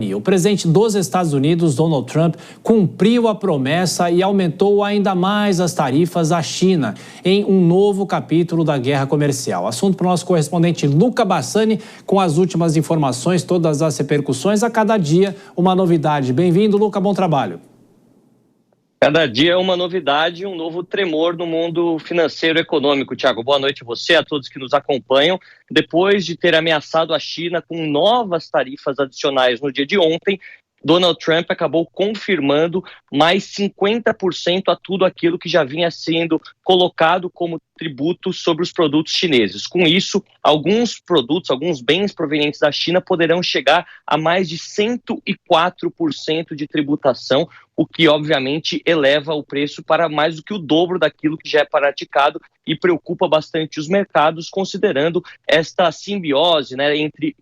O presidente dos Estados Unidos, Donald Trump, cumpriu a promessa e aumentou ainda mais as tarifas à China em um novo capítulo da guerra comercial. Assunto para o nosso correspondente Luca Bassani, com as últimas informações, todas as repercussões, a cada dia uma novidade. Bem-vindo, Luca, bom trabalho. Cada dia é uma novidade, um novo tremor no mundo financeiro e econômico. Tiago, boa noite a você, a todos que nos acompanham. Depois de ter ameaçado a China com novas tarifas adicionais no dia de ontem, Donald Trump acabou confirmando mais 50% a tudo aquilo que já vinha sendo colocado como tributo sobre os produtos chineses. Com isso, alguns produtos, alguns bens provenientes da China poderão chegar a mais de 104% de tributação, o que obviamente eleva o preço para mais do que o dobro daquilo que já é praticado e preocupa bastante os mercados, considerando esta simbiose, né, entre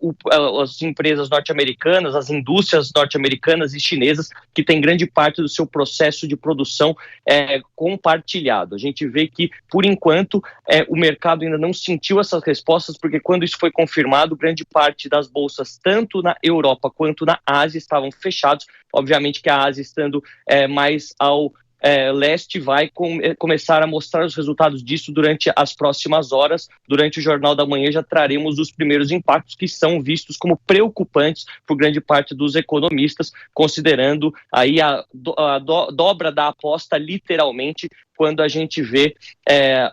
as empresas norte-americanas, as indústrias norte-americanas e chinesas, que tem grande parte do seu processo de produção compartilhado. A gente vê que, por enquanto, o mercado ainda não sentiu essas respostas, porque quando isso foi confirmado, grande parte das bolsas, tanto na Europa quanto na Ásia, estavam fechados. Obviamente que a Ásia, estando mais ao leste, vai começar a mostrar os resultados disso durante as próximas horas. Durante o Jornal da Manhã já traremos os primeiros impactos, que são vistos como preocupantes por grande parte dos economistas, considerando aí a dobra da aposta, literalmente, quando a gente vê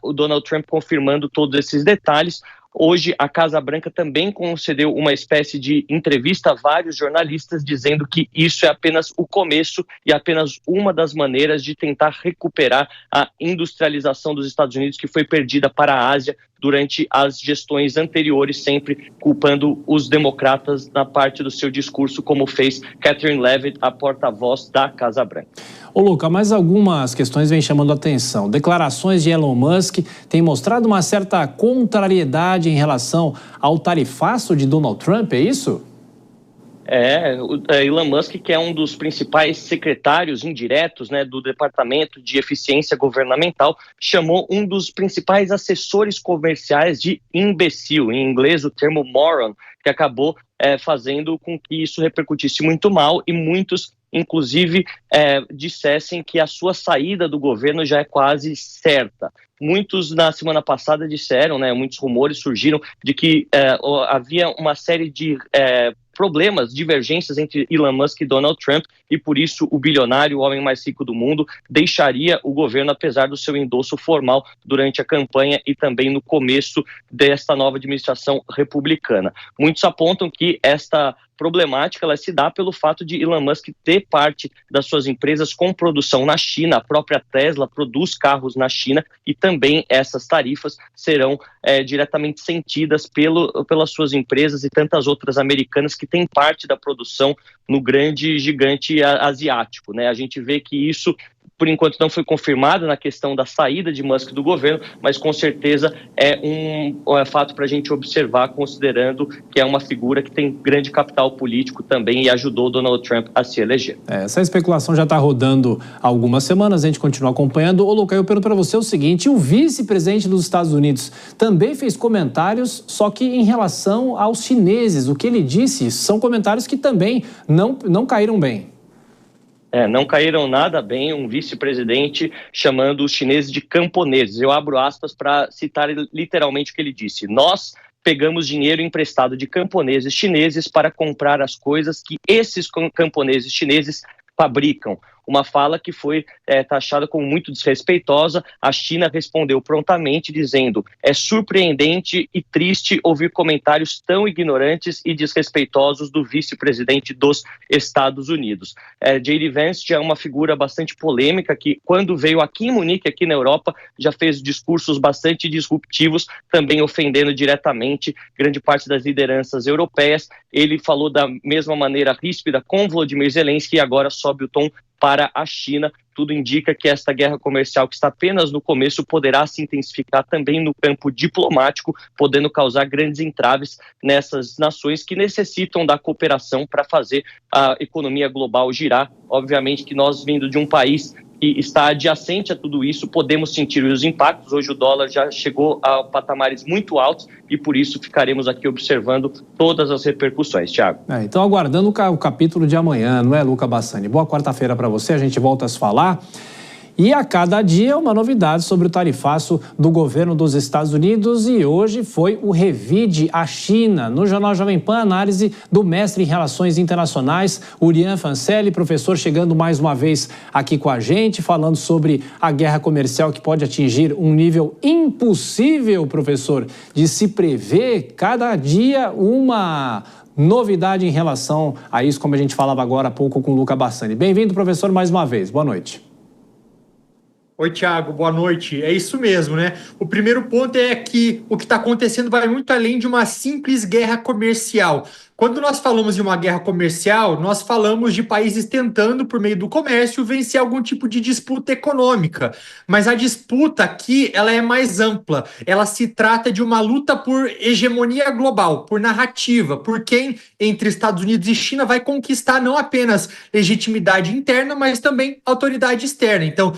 o Donald Trump confirmando todos esses detalhes. Hoje, a Casa Branca também concedeu uma espécie de entrevista a vários jornalistas, dizendo que isso é apenas o começo e apenas uma das maneiras de tentar recuperar a industrialização dos Estados Unidos, que foi perdida para a Ásia durante as gestões anteriores, sempre culpando os democratas na parte do seu discurso, como fez Catherine Leavitt, a porta-voz da Casa Branca. Ô, Luca, mas algumas questões vêm chamando a atenção. Declarações de Elon Musk têm mostrado uma certa contrariedade em relação ao tarifaço de Donald Trump, é isso? O Elon Musk, que é um dos principais secretários indiretos, né, do Departamento de Eficiência Governamental, chamou um dos principais assessores comerciais de imbecil, em inglês o termo moron, que acabou fazendo com que isso repercutisse muito mal e muitos, inclusive, dissessem que a sua saída do governo já é quase certa. Muitos, na semana passada, disseram, né, muitos rumores surgiram de que havia uma série de problemas, divergências entre Elon Musk e Donald Trump, e por isso o bilionário, o homem mais rico do mundo, deixaria o governo, apesar do seu endosso formal durante a campanha e também no começo desta nova administração republicana. Muitos apontam que esta problemática ela se dá pelo fato de Elon Musk ter parte das suas empresas com produção na China. A própria Tesla produz carros na China e também essas tarifas serão diretamente sentidas pelas suas empresas e tantas outras americanas que têm parte da produção no grande gigante asiático, né? A gente vê que isso, por enquanto, não foi confirmado na questão da saída de Musk do governo, mas com certeza é um fato para a gente observar, considerando que é uma figura que tem grande capital político também e ajudou Donald Trump a se eleger. Essa especulação já está rodando há algumas semanas, a gente continua acompanhando. Ô, Luca, eu pergunto para você o seguinte: o vice-presidente dos Estados Unidos também fez comentários, só que em relação aos chineses. O que ele disse são comentários que também não caíram bem. Não caíram nada bem, um vice-presidente chamando os chineses de camponeses. Eu abro aspas para citar literalmente o que ele disse. Nós pegamos dinheiro emprestado de camponeses chineses para comprar as coisas que esses camponeses chineses fabricam. Uma fala que foi taxada como muito desrespeitosa. A China respondeu prontamente dizendo: é surpreendente e triste ouvir comentários tão ignorantes e desrespeitosos do vice-presidente dos Estados Unidos. J.D. Vance já é uma figura bastante polêmica que, quando veio aqui em Munique, aqui na Europa, já fez discursos bastante disruptivos, também ofendendo diretamente grande parte das lideranças europeias. Ele falou da mesma maneira ríspida com Volodymyr Zelensky e agora sobe o tom para a China. Tudo indica que esta guerra comercial, que está apenas no começo, poderá se intensificar também no campo diplomático, podendo causar grandes entraves nessas nações que necessitam da cooperação para fazer a economia global girar. Obviamente que nós, vindo de um país que está adjacente a tudo isso, podemos sentir os impactos. Hoje o dólar já chegou a patamares muito altos e por isso ficaremos aqui observando todas as repercussões, Thiago. Então aguardando o capítulo de amanhã, não é, Luca Bassani? Boa quarta-feira para você, a gente volta a se falar. E a cada dia uma novidade sobre o tarifaço do governo dos Estados Unidos e hoje foi o revide à China. No Jornal Jovem Pan, análise do mestre em Relações Internacionais, Urian Fancelli, professor chegando mais uma vez aqui com a gente, falando sobre a guerra comercial que pode atingir um nível impossível, professor, de se prever. Cada dia uma novidade em relação a isso, como a gente falava agora há pouco com o Luca Bassani. Bem-vindo, professor, mais uma vez. Boa noite. Oi, Thiago, boa noite. É isso mesmo, né? O primeiro ponto é que o que está acontecendo vai muito além de uma simples guerra comercial. Quando nós falamos de uma guerra comercial, nós falamos de países tentando, por meio do comércio, vencer algum tipo de disputa econômica. Mas a disputa aqui, ela é mais ampla. Ela se trata de uma luta por hegemonia global, por narrativa, por quem, entre Estados Unidos e China, vai conquistar não apenas legitimidade interna, mas também autoridade externa. Então,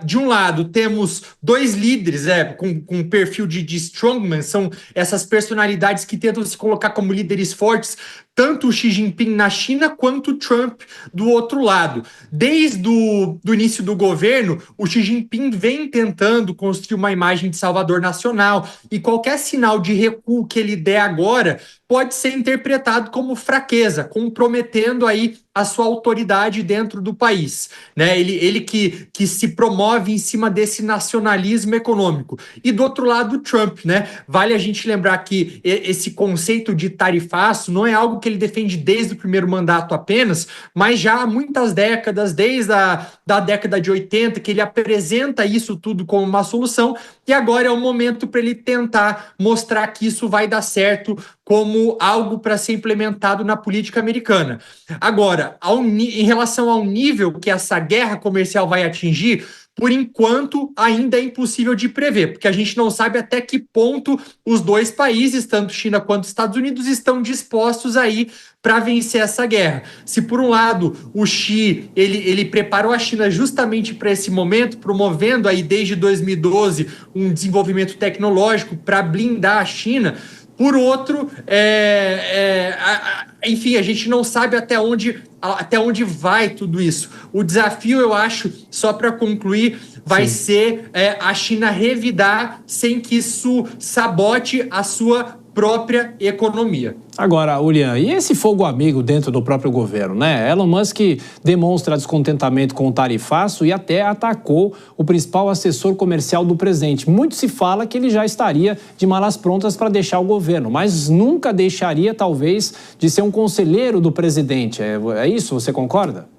de um lado, temos dois líderes com perfil de strongman, são essas personalidades que tentam se colocar como líderes fortes, tanto o Xi Jinping na China quanto o Trump do outro lado. Desde o início do governo, o Xi Jinping vem tentando construir uma imagem de salvador nacional e qualquer sinal de recuo que ele der agora pode ser interpretado como fraqueza, comprometendo aí a sua autoridade dentro do país, né? Ele que se promove em cima desse nacionalismo econômico. E do outro lado, o Trump, né? Vale a gente lembrar que esse conceito de tarifaço não é algo que ele defende desde o primeiro mandato apenas, mas já há muitas décadas, desde da década de 80, que ele apresenta isso tudo como uma solução, e agora é o momento para ele tentar mostrar que isso vai dar certo como algo para ser implementado na política americana. Agora, em relação ao nível que essa guerra comercial vai atingir, por enquanto, ainda é impossível de prever, porque a gente não sabe até que ponto os dois países, tanto China quanto Estados Unidos, estão dispostos aí para vencer essa guerra. Se por um lado o Xi ele preparou a China justamente para esse momento, promovendo aí desde 2012 um desenvolvimento tecnológico para blindar a China, por outro, enfim, a gente não sabe até onde vai tudo isso. O desafio, eu acho, só para concluir, vai ser a China revidar sem que isso sabote a sua própria economia. Agora, Urian, e esse fogo amigo dentro do próprio governo, né? Elon Musk demonstra descontentamento com o tarifaço e até atacou o principal assessor comercial do presidente. Muito se fala que ele já estaria de malas prontas para deixar o governo, mas nunca deixaria, talvez, de ser um conselheiro do presidente. É isso? Você concorda?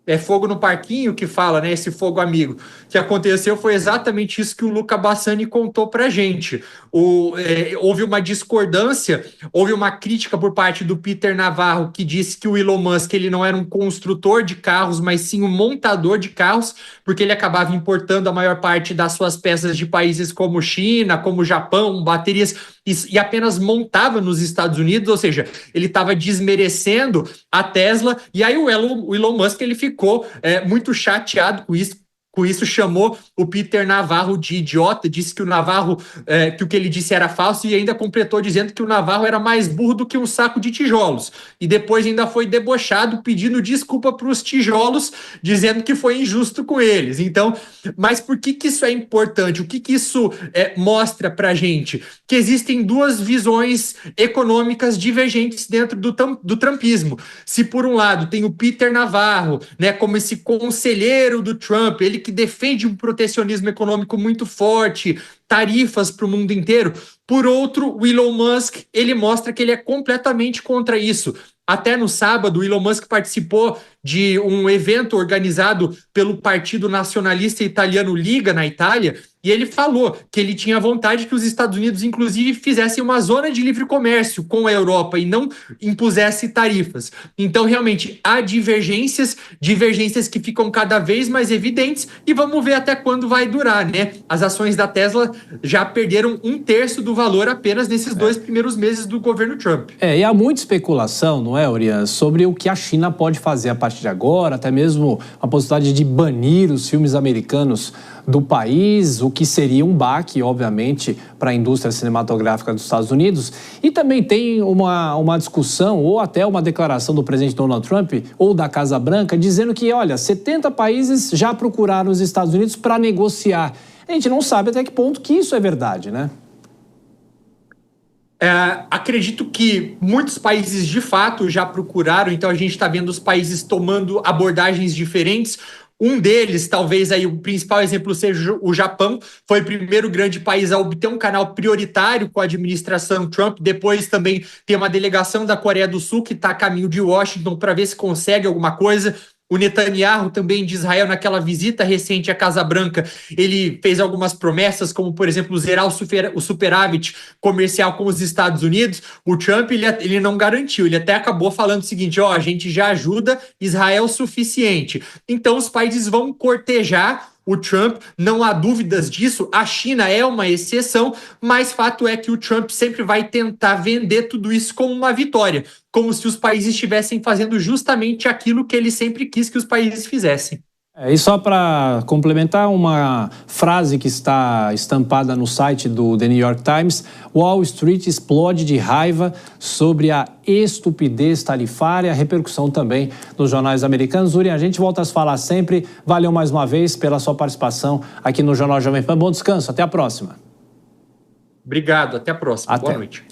É fogo no parquinho que fala, né? Esse fogo amigo. O que aconteceu foi exatamente isso que o Luca Bassani contou pra gente. Houve uma discordância, houve uma crítica por parte do Peter Navarro, que disse que o Elon Musk ele não era um construtor de carros, mas sim um montador de carros, porque ele acabava importando a maior parte das suas peças de países como China, como Japão, baterias, e apenas montava nos Estados Unidos, ou seja, ele estava desmerecendo a Tesla, e aí o Elon Musk ele ficou muito chateado com isso, chamou o Peter Navarro de idiota, disse que o Navarro, que o que ele disse era falso e ainda completou dizendo que o Navarro era mais burro do que um saco de tijolos. E depois ainda foi debochado pedindo desculpa para os tijolos, dizendo que foi injusto com eles. Então, mas por que isso é importante? O que isso mostra para a gente? Que existem duas visões econômicas divergentes dentro do trumpismo. Se por um lado tem o Peter Navarro, né, como esse conselheiro do Trump, ele que defende um protecionismo econômico muito forte, tarifas para o mundo inteiro. Por outro, o Elon Musk, ele mostra que ele é completamente contra isso. Até no sábado, o Elon Musk participou de um evento organizado pelo Partido Nacionalista Italiano Liga, na Itália, E ele falou que ele tinha vontade que os Estados Unidos, inclusive, fizessem uma zona de livre comércio com a Europa e não impusesse tarifas. Então, realmente, há divergências que ficam cada vez mais evidentes e vamos ver até quando vai durar, né? As ações da Tesla já perderam 1/3 do valor apenas nesses 2 primeiros meses do governo Trump. E há muita especulação, não é, Orian, sobre o que a China pode fazer a partir de agora, até mesmo a possibilidade de banir os filmes americanos do país, o que seria um baque, obviamente, para a indústria cinematográfica dos Estados Unidos. E também tem uma discussão, ou até uma declaração do presidente Donald Trump, ou da Casa Branca, dizendo que, olha, 70 países já procuraram os Estados Unidos para negociar. A gente não sabe até que ponto que isso é verdade, né? Acredito que muitos países de fato já procuraram, então a gente está vendo os países tomando abordagens diferentes. Um deles, talvez aí o principal exemplo seja o Japão, foi o primeiro grande país a obter um canal prioritário com a administração Trump. Depois também tem uma delegação da Coreia do Sul que está a caminho de Washington para ver se consegue alguma coisa. O Netanyahu também de Israel, naquela visita recente à Casa Branca, ele fez algumas promessas, como, por exemplo, zerar o superávit comercial com os Estados Unidos. O Trump, ele não garantiu, ele até acabou falando o seguinte, a gente já ajuda Israel o suficiente. Então, os países vão cortejar o Trump, não há dúvidas disso. A China é uma exceção, mas fato é que o Trump sempre vai tentar vender tudo isso como uma vitória, como se os países estivessem fazendo justamente aquilo que ele sempre quis que os países fizessem. E só para complementar, uma frase que está estampada no site do The New York Times: Wall Street explode de raiva sobre a estupidez tarifária, a repercussão também nos jornais americanos. Uri, a gente volta a se falar sempre. Valeu mais uma vez pela sua participação aqui no Jornal Jovem Pan. Bom descanso, até a próxima. Obrigado, até a próxima. Até. Boa noite.